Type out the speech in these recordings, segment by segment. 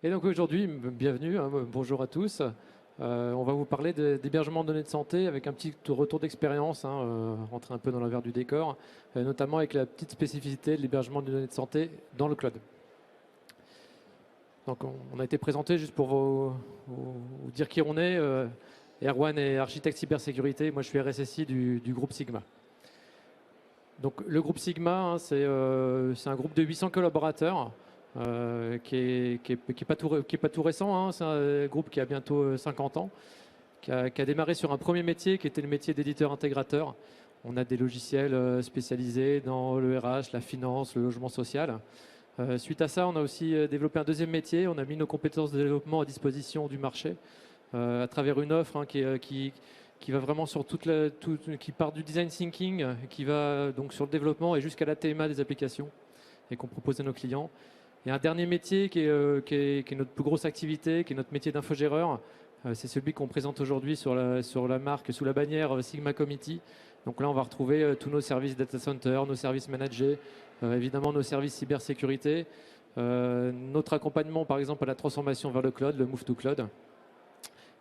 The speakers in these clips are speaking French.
Et donc aujourd'hui, bienvenue, hein, bonjour à tous. On va vous parler d'hébergement de données de santé avec un petit retour d'expérience, hein, rentrer un peu dans l'envers du décor, notamment avec la petite spécificité de l'hébergement de données de santé dans le cloud. Donc on a été présenté juste pour vous dire qui on est. Erwan est architecte cybersécurité, moi je suis RSSI du groupe Sigma. Donc le groupe Sigma, hein, c'est un groupe de 800 collaborateurs. Qui est pas tout récent, hein. C'est un groupe qui a bientôt 50 ans, qui a démarré sur un premier métier qui était le métier d'éditeur intégrateur. On a des logiciels spécialisés dans le RH, la finance, le logement social. Suite à ça, on a aussi développé un deuxième métier. On a mis nos compétences de développement à disposition du marché à travers une offre, hein, qui va vraiment sur qui part du design thinking, qui va donc sur le développement et jusqu'à la TMA des applications et qu'on propose à nos clients. Il y a un dernier métier qui est notre plus grosse activité, qui est notre métier d'infogéreur. C'est celui qu'on présente aujourd'hui sur la marque, sous la bannière Sigma Committee. Donc là, on va retrouver tous nos services data center, nos services managés, évidemment nos services cybersécurité, notre accompagnement par exemple à la transformation vers le cloud, le move to cloud.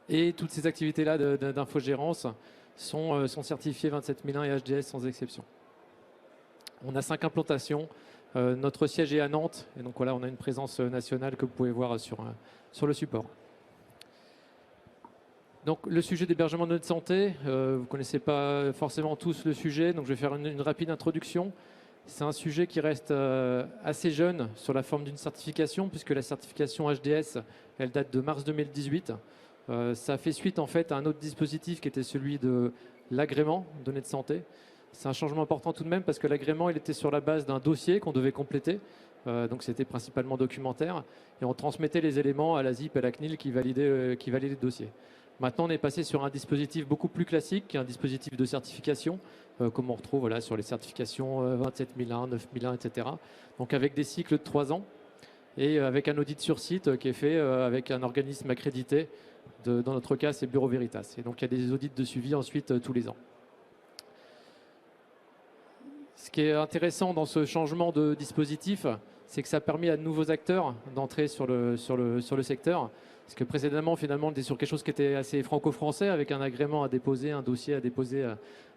Et toutes ces activités-là d'infogérance sont certifiées 27001 et HDS sans exception. On a 5 implantations. Notre siège est à Nantes, et donc voilà, on a une présence nationale que vous pouvez voir sur le support. Donc le sujet d'hébergement de données de santé, vous ne connaissez pas forcément tous le sujet, donc je vais faire une rapide introduction. C'est un sujet qui reste assez jeune sur la forme d'une certification, puisque la certification HDS, elle date de mars 2018. Ça fait suite en fait à un autre dispositif qui était celui de l'agrément données de santé. C'est un changement important tout de même parce que l'agrément, il était sur la base d'un dossier qu'on devait compléter. Donc c'était principalement documentaire. Et on transmettait les éléments à la ZIP et à la CNIL qui validaient le dossier. Maintenant, on est passé sur un dispositif beaucoup plus classique, qui est un dispositif de certification, comme on retrouve voilà, sur les certifications 27001, 9001, etc. Donc avec des cycles de 3 ans et avec un audit sur site qui est fait avec un organisme accrédité. Dans notre cas, c'est Bureau Veritas. Et donc il y a des audits de suivi ensuite tous les ans. Ce qui est intéressant dans ce changement de dispositif, c'est que ça a permis à de nouveaux acteurs d'entrer sur le secteur. Parce que précédemment, finalement, on était sur quelque chose qui était assez franco-français, avec un agrément à déposer, un dossier à déposer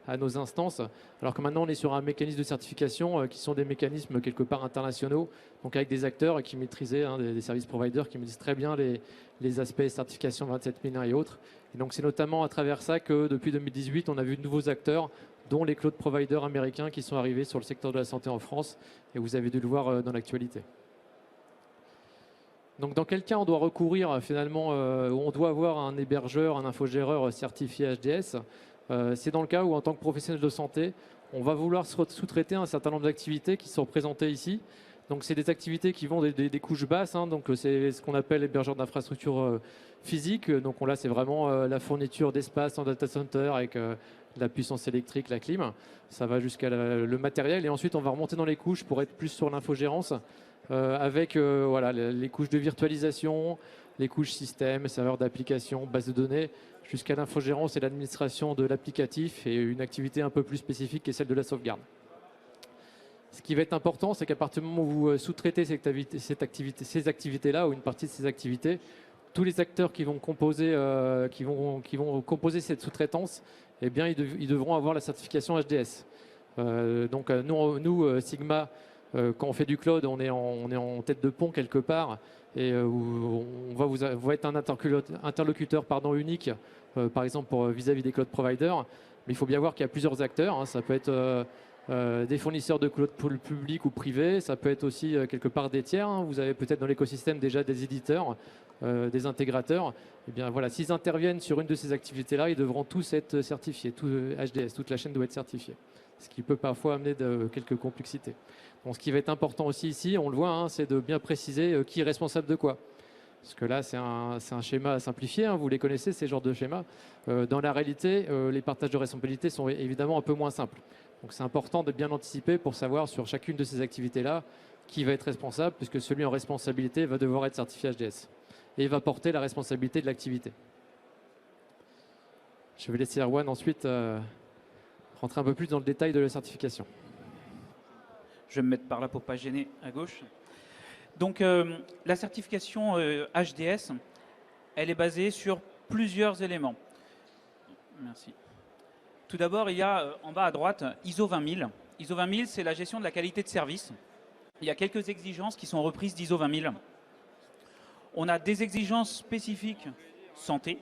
à nos instances. Alors que maintenant, on est sur un mécanisme de certification qui sont des mécanismes quelque part internationaux, donc avec des acteurs qui maîtrisaient, hein, des services providers qui maîtrisent très bien les aspects certification 27001 et autres. Et donc c'est notamment à travers ça que depuis 2018, on a vu de nouveaux acteurs, dont les cloud providers américains qui sont arrivés sur le secteur de la santé en France, et vous avez dû le voir dans l'actualité. Donc dans quel cas on doit recourir finalement, où on doit avoir un hébergeur, un infogéreur certifié HDS? C'est dans le cas où en tant que professionnel de santé, on va vouloir sous-traiter un certain nombre d'activités qui sont représentées ici. Donc c'est des activités qui vont des couches basses, hein, donc c'est ce qu'on appelle hébergeur d'infrastructures physiques. Donc là c'est vraiment la fourniture d'espace en data center avec la puissance électrique, la clim. Ça va jusqu'à le matériel et ensuite on va remonter dans les couches pour être plus sur l'infogérance avec voilà, les couches de virtualisation, les couches système, serveurs d'application, base de données, jusqu'à l'infogérance et l'administration de l'applicatif et une activité un peu plus spécifique qui est celle de la sauvegarde. Ce qui va être important, c'est qu'à partir du moment où vous sous-traitez ces activités-là ou une partie de ces activités, tous les acteurs qui vont composer, cette sous-traitance, eh bien, ils devront avoir la certification HDS. Donc nous, Sigma, quand on fait du cloud, on est en tête de pont quelque part et on va être un interlocuteur unique, par exemple vis-à-vis des cloud providers. Mais il faut bien voir qu'il y a plusieurs acteurs, hein. Ça peut être des fournisseurs de cloud public ou privé, ça peut être aussi quelque part des tiers, hein. Vous avez peut-être dans l'écosystème déjà des éditeurs, des intégrateurs. Et bien voilà, s'ils interviennent sur une de ces activités-là, ils devront tous être certifiés, tout HDS, toute la chaîne doit être certifiée. Ce qui peut parfois amener quelques complexités. Donc, ce qui va être important aussi ici, on le voit, hein, c'est de bien préciser qui est responsable de quoi. Parce que là, c'est un schéma à simplifier, hein, vous les connaissez, ces genres de schémas. Dans la réalité, les partages de responsabilité sont évidemment un peu moins simples. Donc c'est important de bien anticiper pour savoir sur chacune de ces activités-là qui va être responsable, puisque celui en responsabilité va devoir être certifié HDS et va porter la responsabilité de l'activité. Je vais laisser Erwan ensuite rentrer un peu plus dans le détail de la certification. Je vais me mettre par là pour ne pas gêner à gauche. Donc la certification HDS, elle est basée sur plusieurs éléments. Merci. Tout d'abord, il y a en bas à droite ISO 20000. ISO 20000, c'est la gestion de la qualité de service. Il y a quelques exigences qui sont reprises d'ISO 20000. On a des exigences spécifiques santé.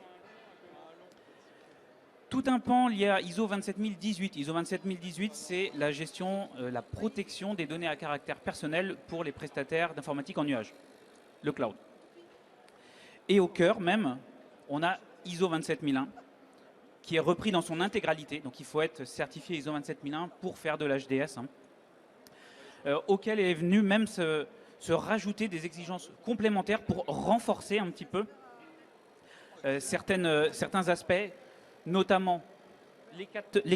Tout un pan lié à ISO 27018. ISO 27018, c'est la gestion, la protection des données à caractère personnel pour les prestataires d'informatique en nuage, le cloud. Et au cœur même, on a ISO 27001, qui est repris dans son intégralité. Donc il faut être certifié ISO 27001 pour faire de l'HDS, auquel est venu même se rajouter des exigences complémentaires pour renforcer un petit peu certains aspects, notamment les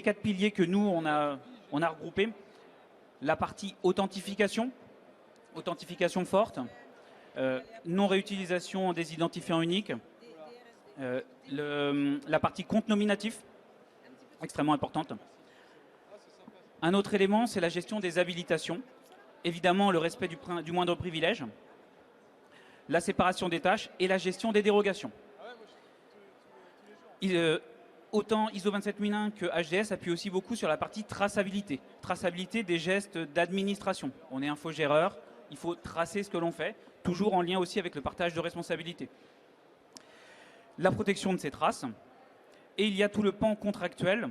quatre piliers que nous, on a regroupés. La partie authentification forte, non-réutilisation des identifiants uniques, la partie compte nominatif, extrêmement importante. Un autre élément, c'est la gestion des habilitations. Évidemment, le respect du moindre privilège, la séparation des tâches et la gestion des dérogations. Autant ISO 27001 que HDS appuie aussi beaucoup sur la partie traçabilité. Traçabilité des gestes d'administration. On est infogéreur, il faut tracer ce que l'on fait, toujours en lien aussi avec le partage de responsabilités. La protection de ces traces. Et il y a tout le pan contractuel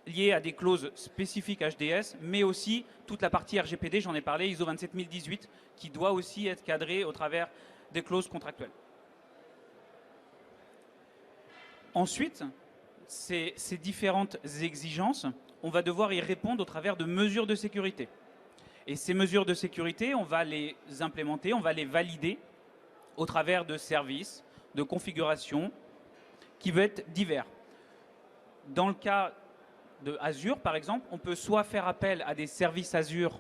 lié à des clauses spécifiques HDS, mais aussi toute la partie RGPD, j'en ai parlé, ISO 27018, qui doit aussi être cadrée au travers des clauses contractuelles. Ensuite, ces différentes exigences, on va devoir y répondre au travers de mesures de sécurité. Et ces mesures de sécurité, on va les implémenter, on va les valider au travers de services, de configurations qui peuvent être divers. Dans le cas de Azure, par exemple, on peut soit faire appel à des services Azure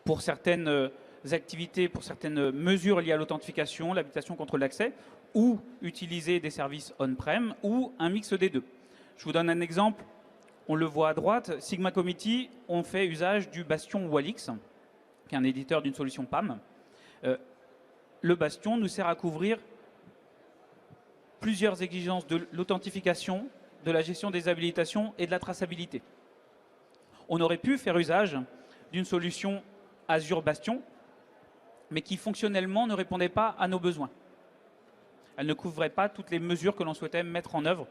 pour certaines activités, pour certaines mesures liées à l'authentification, l'habilitation contre l'accès, ou utiliser des services on-prem, ou un mix des deux. Je vous donne un exemple. On le voit à droite, Sigma Committee, on fait usage du Bastion Walix, qui est un éditeur d'une solution PAM. Le Bastion nous sert à couvrir plusieurs exigences de l'authentification, de la gestion des habilitations et de la traçabilité. On aurait pu faire usage d'une solution Azure Bastion, mais qui fonctionnellement ne répondait pas à nos besoins. Elle ne couvrait pas toutes les mesures que l'on souhaitait mettre en œuvre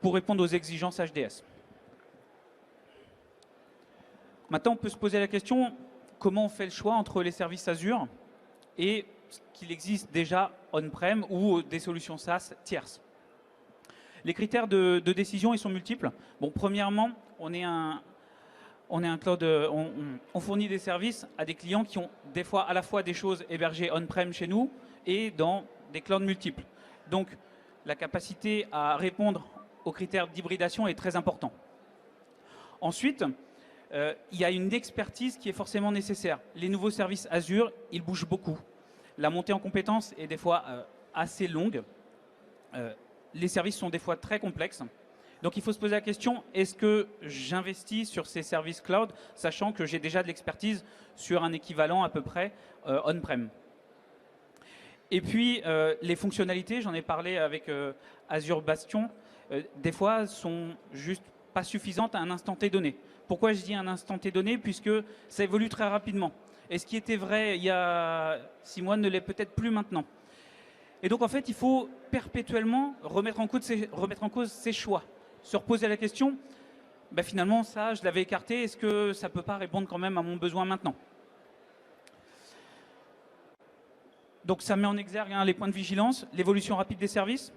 pour répondre aux exigences HDS. Maintenant, on peut se poser la question, comment on fait le choix entre les services Azure et qu'il existe déjà on-prem ou des solutions SaaS tierces? Les critères de décision, ils sont multiples. Bon, premièrement, on est un cloud, on fournit des services à des clients qui ont des fois à la fois des choses hébergées on-prem chez nous et dans des clouds multiples. Donc, la capacité à répondre aux critères d'hybridation est très important. Ensuite, il y a une expertise qui est forcément nécessaire. Les nouveaux services Azure, ils bougent beaucoup. La montée en compétences est des fois assez longue. Les services sont des fois très complexes. Donc il faut se poser la question, est-ce que j'investis sur ces services cloud, sachant que j'ai déjà de l'expertise sur un équivalent à peu près on-prem? Et puis les fonctionnalités, j'en ai parlé avec Azure Bastion, des fois sont juste pas suffisantes à un instant T donné. Pourquoi je dis un instant T donné? Puisque ça évolue très rapidement. Et ce qui était vrai il y a 6 mois ne l'est peut-être plus maintenant. Et donc en fait, il faut perpétuellement remettre en cause ses choix. Se reposer la question, ben finalement ça, je l'avais écarté, est-ce que ça ne peut pas répondre quand même à mon besoin maintenant? Donc ça met en exergue les points de vigilance, l'évolution rapide des services.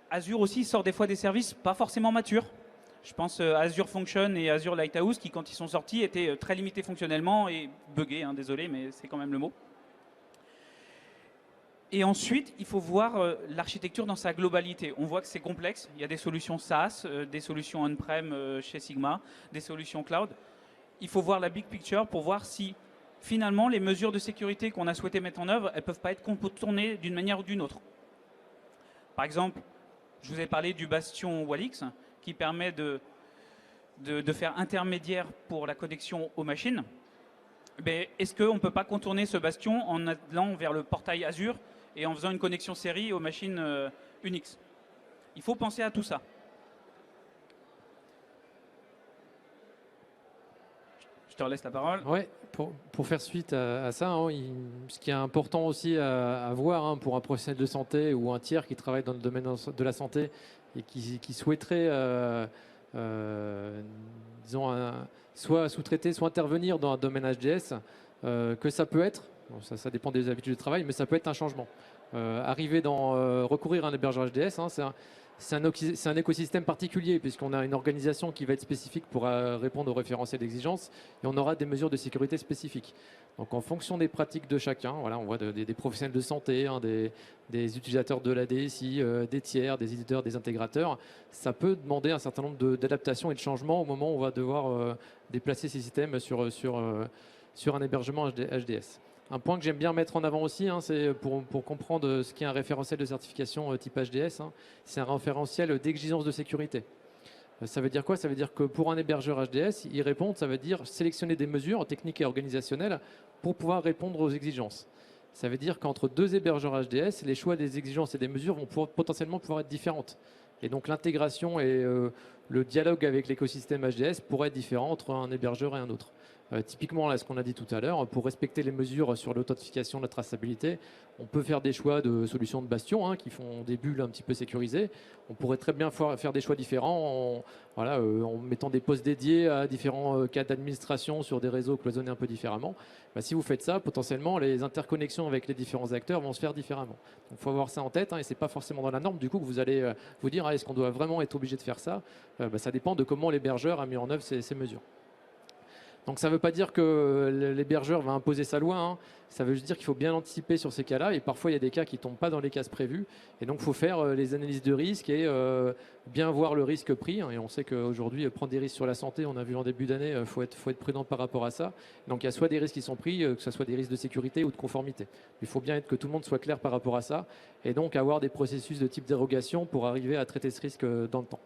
Azure aussi sort des fois des services pas forcément matures. Je pense à Azure Function et Azure Lighthouse qui, quand ils sont sortis, étaient très limités fonctionnellement et buggés, désolé, mais c'est quand même le mot. Et ensuite, il faut voir l'architecture dans sa globalité. On voit que c'est complexe. Il y a des solutions SaaS, des solutions on-prem chez Sigma, des solutions cloud. Il faut voir la big picture pour voir si, finalement, les mesures de sécurité qu'on a souhaité mettre en œuvre, elles ne peuvent pas être contournées d'une manière ou d'une autre. Par exemple, je vous ai parlé du Bastion Walix, qui permet de faire intermédiaire pour la connexion aux machines. Mais est-ce qu'on ne peut pas contourner ce bastion en allant vers le portail Azure et en faisant une connexion série aux machines Unix? Il faut penser à tout ça. Je te relaisse la parole. Ouais, pour faire suite à ça, hein, ce qui est important aussi à voir hein, pour un professionnel de santé ou un tiers qui travaille dans le domaine de la santé et qui souhaiterait, disons, soit sous-traiter, soit intervenir dans un domaine HDS, que ça peut être, bon, ça dépend des habitudes de travail, mais ça peut être un changement. Recourir à un hébergeur HDS, hein, c'est un écosystème particulier puisqu'on a une organisation qui va être spécifique pour répondre aux référentiels d'exigence et on aura des mesures de sécurité spécifiques. Donc en fonction des pratiques de chacun, voilà, on voit des professionnels de santé, hein, des utilisateurs de la DSI, des tiers, des éditeurs, des intégrateurs, ça peut demander un certain nombre d'adaptations et de changements au moment où on va devoir déplacer ces systèmes sur un hébergement HDS. Un point que j'aime bien mettre en avant aussi, hein, c'est pour comprendre ce qu'est un référentiel de certification type HDS, hein, c'est un référentiel d'exigence de sécurité. Ça veut dire quoi? Ça veut dire que pour un hébergeur HDS, y répondre, ça veut dire sélectionner des mesures techniques et organisationnelles pour pouvoir répondre aux exigences. Ça veut dire qu'entre deux hébergeurs HDS, les choix des exigences et des mesures vont potentiellement pouvoir être différentes. Et donc l'intégration et le dialogue avec l'écosystème HDS pourrait être différent entre un hébergeur et un autre. Typiquement, là, ce qu'on a dit tout à l'heure, pour respecter les mesures sur l'authentification, la traçabilité, on peut faire des choix de solutions de bastion hein, qui font des bulles un petit peu sécurisées. On pourrait très bien faire des choix différents en mettant des postes dédiés à différents cas d'administration sur des réseaux cloisonnés un peu différemment. Si vous faites ça, potentiellement, les interconnexions avec les différents acteurs vont se faire différemment. Donc, il faut avoir ça en tête hein, et ce n'est pas forcément dans la norme. Du coup, que vous allez vous dire est-ce qu'on doit vraiment être obligé de faire ça? Ça dépend de comment l'hébergeur a mis en œuvre ces mesures. Donc ça ne veut pas dire que l'hébergeur va imposer sa loi, hein. Ça veut juste dire qu'il faut bien anticiper sur ces cas-là et parfois il y a des cas qui ne tombent pas dans les cases prévues et donc il faut faire les analyses de risque et bien voir le risque pris hein. Et on sait qu'aujourd'hui prendre des risques sur la santé, on a vu en début d'année, il faut être prudent par rapport à ça. Donc il y a soit des risques qui sont pris, que ce soit des risques de sécurité ou de conformité. Il faut bien être que tout le monde soit clair par rapport à ça et donc avoir des processus de type dérogation pour arriver à traiter ce risque dans le temps.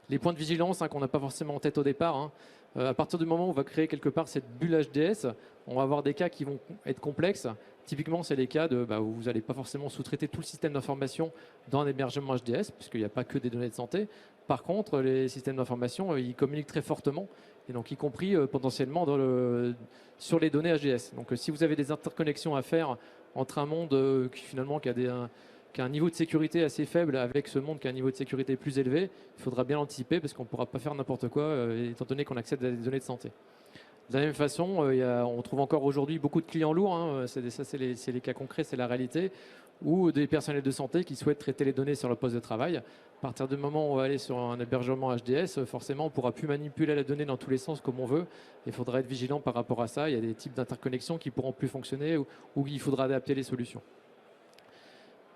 Les points de vigilance hein, qu'on n'a pas forcément en tête au départ, hein. À partir du moment où on va créer quelque part cette bulle HDS, on va avoir des cas qui vont être complexes. Typiquement, c'est les cas où vous n'allez pas forcément sous-traiter tout le système d'information dans un hébergement HDS, puisqu'il n'y a pas que des données de santé. Par contre, les systèmes d'information, ils communiquent très fortement, et donc y compris potentiellement sur les données HDS. Donc si vous avez des interconnexions à faire entre un monde qui a un niveau de sécurité assez faible avec ce monde qui a un niveau de sécurité plus élevé, il faudra bien l'anticiper parce qu'on ne pourra pas faire n'importe quoi étant donné qu'on accède à des données de santé. De la même façon, on trouve encore aujourd'hui beaucoup de clients lourds, hein, c'est les cas concrets, c'est la réalité, ou des personnels de santé qui souhaitent traiter les données sur leur poste de travail. À partir du moment où on va aller sur un hébergement HDS, forcément on ne pourra plus manipuler la donnée dans tous les sens comme on veut. Il faudra être vigilant par rapport à ça. Il y a des types d'interconnexions qui ne pourront plus fonctionner ou il faudra adapter les solutions.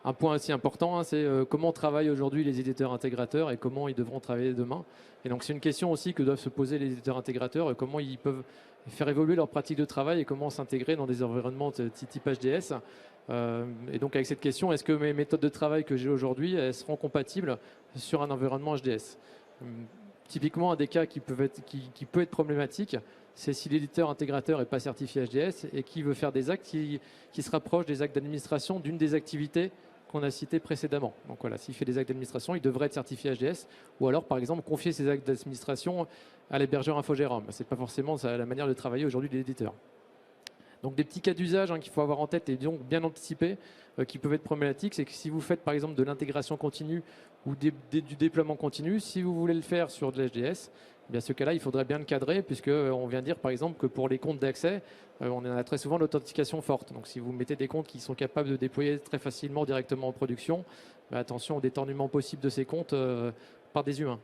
Un point aussi important, hein, c'est comment travaillent aujourd'hui les éditeurs intégrateurs et comment ils devront travailler demain. Et donc c'est une question aussi que doivent se poser les éditeurs intégrateurs, comment ils peuvent faire évoluer leur pratique de travail et comment s'intégrer dans des environnements type HDS. Et donc avec cette question, est-ce que mes méthodes de travail que j'ai aujourd'hui, elles seront compatibles sur un environnement HDS? Typiquement, un des cas qui peut être problématique, c'est si l'éditeur intégrateur n'est pas certifié HDS et qui veut faire des actes qui se rapprochent des actes d'administration d'une des activités qu'on a cité précédemment. Donc voilà, s'il fait des actes d'administration, il devrait être certifié HDS, ou alors par exemple confier ces actes d'administration à l'hébergeur infogérant. Ce n'est pas forcément la manière de travailler aujourd'hui de l'éditeur. Donc des petits cas d'usage qu'il faut avoir en tête et donc bien anticiper, qui peuvent être problématiques, c'est que si vous faites par exemple de l'intégration continue ou du déploiement continu, si vous voulez le faire sur de l'HDS, bien ce cas-là, il faudrait bien le cadrer, puisqu'on vient de dire par exemple que pour les comptes d'accès, on a très souvent l'authentification forte. Donc si vous mettez des comptes qui sont capables de déployer très facilement directement en production, attention au détournement possible de ces comptes par des humains.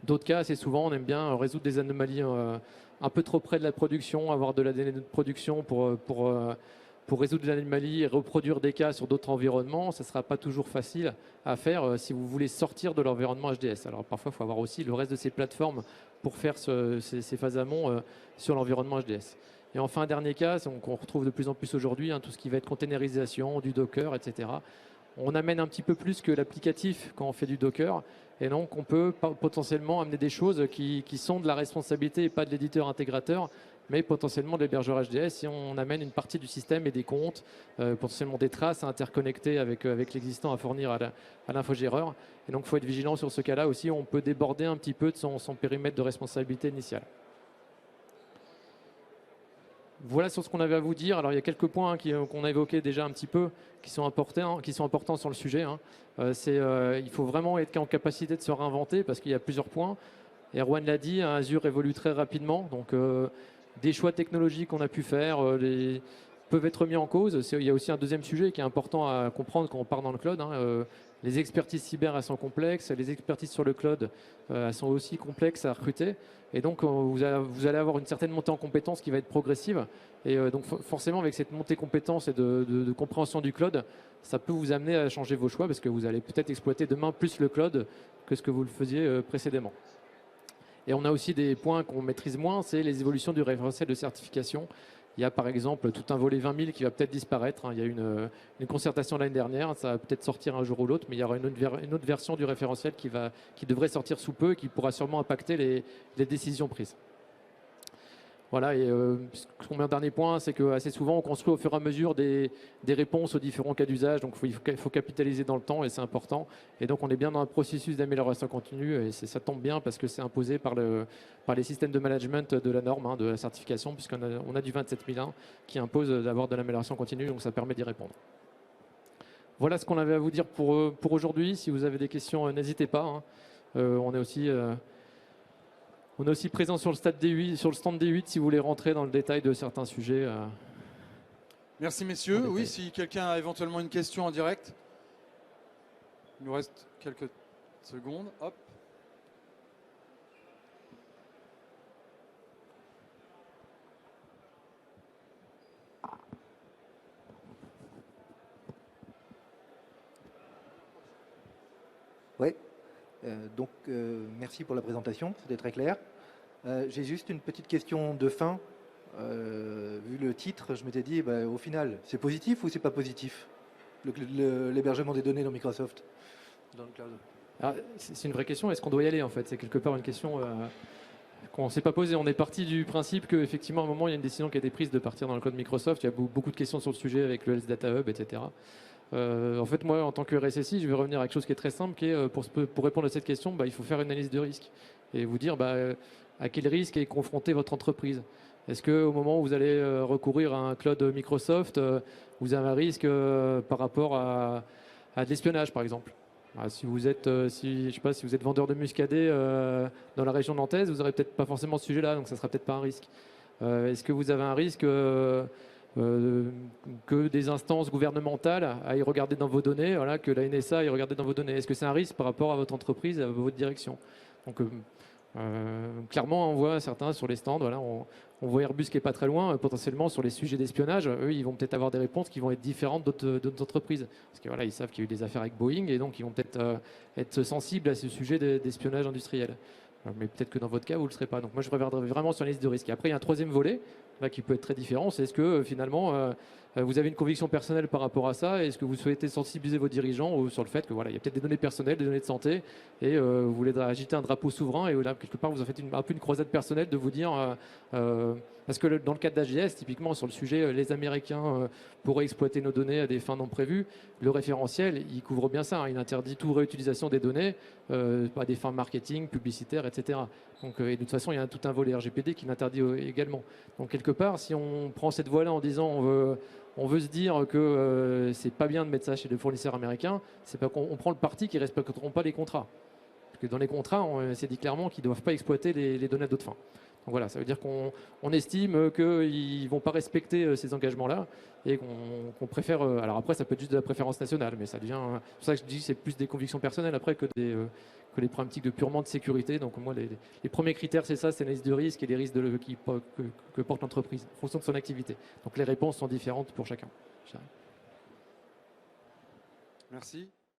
D'autres cas, assez souvent, on aime bien résoudre des anomalies un peu trop près de la production, avoir de la donnée de production pour résoudre l'anomalie et reproduire des cas sur d'autres environnements. Ça ne sera pas toujours facile à faire si vous voulez sortir de l'environnement HDS. Alors parfois, il faut avoir aussi le reste de ces plateformes pour faire ces phases amont sur l'environnement HDS. Et enfin, un dernier cas, qu'on retrouve de plus en plus aujourd'hui, tout ce qui va être containerisation, du Docker, etc. On amène un petit peu plus que l'applicatif quand on fait du Docker. Et donc, on peut potentiellement amener des choses qui sont de la responsabilité et pas de l'éditeur intégrateur, mais potentiellement de l'hébergeur HDS si on amène une partie du système et des comptes, potentiellement des traces à interconnecter avec l'existant à fournir à l'infogéreur. Et donc il faut être vigilant sur ce cas-là aussi, on peut déborder un petit peu de son périmètre de responsabilité initiale. Voilà sur ce qu'on avait à vous dire. Alors il y a quelques points qu'on a évoqués déjà un petit peu, qui sont importants sur le sujet. Il faut vraiment être en capacité de se réinventer parce qu'il y a plusieurs points. Erwan l'a dit, Azure évolue très rapidement. Donc des choix technologiques qu'on a pu faire peuvent être mis en cause. Il y a aussi un deuxième sujet qui est important à comprendre quand on part dans le cloud. Les expertises cyber, elles sont complexes. Les expertises sur le cloud, elles sont aussi complexes à recruter. Et donc, vous allez avoir une certaine montée en compétences qui va être progressive. Et donc, forcément, avec cette montée en compétences et de compréhension du cloud, ça peut vous amener à changer vos choix parce que vous allez peut-être exploiter demain plus le cloud que ce que vous le faisiez précédemment. Et on a aussi des points qu'on maîtrise moins, c'est les évolutions du référentiel de certification. Il y a par exemple tout un volet 20 000 qui va peut-être disparaître. Il y a une concertation l'année dernière, ça va peut-être sortir un jour ou l'autre, mais il y aura une autre version du référentiel qui devrait sortir sous peu et qui pourra sûrement impacter les décisions prises. Voilà, et ce qu'on met en dernier point, c'est qu'assez souvent, on construit au fur et à mesure des réponses aux différents cas d'usage. Donc, il faut capitaliser dans le temps et c'est important. Et donc, on est bien dans un processus d'amélioration continue et ça tombe bien parce que c'est imposé par les systèmes de management de la norme, de la certification, puisqu'on a du 27001 qui impose d'avoir de l'amélioration continue. Donc, ça permet d'y répondre. Voilà ce qu'on avait à vous dire pour aujourd'hui. Si vous avez des questions, n'hésitez pas. On est aussi présent sur le stand D8 si vous voulez rentrer dans le détail de certains sujets. Merci messieurs. Oui, si quelqu'un a éventuellement une question en direct. Il nous reste quelques secondes. Hop. Oui. Merci pour la présentation, c'était très clair. J'ai juste une petite question de fin. Vu le titre, je m'étais dit, au final, c'est positif ou c'est pas positif, l'hébergement des données dans Microsoft, dans le cloud? C'est une vraie question. Est-ce qu'on doit y aller en fait? C'est quelque part une question qu'on ne s'est pas posée. On est parti du principe qu'effectivement, à un moment, il y a une décision qui a été prise de partir dans le cloud Microsoft. Il y a beaucoup de questions sur le sujet avec le Health Data Hub, etc. En fait, moi, en tant que RSSI, je vais revenir à quelque chose qui est très simple, qui est pour répondre à cette question, il faut faire une analyse de risque et vous dire à quel risque est confrontée votre entreprise. Est-ce qu'au moment où vous allez recourir à un cloud Microsoft, vous avez un risque par rapport à de l'espionnage, par exemple? Si vous êtes, je sais pas, si vous êtes vendeur de muscadet dans la région nantaise, vous n'aurez peut-être pas forcément ce sujet-là, donc ça ne sera peut-être pas un risque. Est-ce que vous avez un risque que des instances gouvernementales aillent regarder dans vos données, voilà, que la NSA aille regarder dans vos données? Est-ce que c'est un risque par rapport à votre entreprise, à votre direction? Donc, clairement, on voit certains sur les stands, voilà, on voit Airbus qui est pas très loin, potentiellement sur les sujets d'espionnage, eux, ils vont peut-être avoir des réponses qui vont être différentes d'autres entreprises. Parce que voilà, ils savent qu'il y a eu des affaires avec Boeing et donc ils vont peut-être être sensibles à ce sujet d'espionnage industriel. Mais peut-être que dans votre cas, vous ne le serez pas. Donc moi, je reviendrai vraiment sur la liste de risques. Et après, il y a un troisième volet là, qui peut être très différent. C'est est-ce que finalement, vous avez une conviction personnelle par rapport à ça? Est-ce que vous souhaitez sensibiliser vos dirigeants sur le fait que voilà, il y a peut-être des données personnelles, des données de santé, et vous voulez agiter un drapeau souverain, et là, quelque part, vous en faites un peu une croisade personnelle de vous dire... parce que dans le cadre d'AGS, typiquement sur le sujet, les Américains pourraient exploiter nos données à des fins non prévues. Le référentiel, il couvre bien ça. Il interdit toute réutilisation des données à des fins marketing, publicitaires, etc. Donc, et de toute façon, il y a tout un volet RGPD qui l'interdit également. Donc quelque part, si on prend cette voie-là en disant on veut se dire que c'est pas bien de mettre ça chez les fournisseurs américains, c'est pas qu'on prend le parti qu'ils ne respecteront pas les contrats. Parce que dans les contrats, on s'est dit clairement qu'ils ne doivent pas exploiter les données à d'autres fins. Donc voilà, ça veut dire qu'on estime qu'ils ne vont pas respecter ces engagements-là et qu'on préfère... alors après, ça peut être juste de la préférence nationale, mais ça devient... C'est pour ça que je dis que c'est plus des convictions personnelles après que les problématiques de purement de sécurité. Donc moi, les premiers critères, c'est ça, c'est l'analyse de risque et les risques que porte l'entreprise en fonction de son activité. Donc les réponses sont différentes pour chacun. Merci.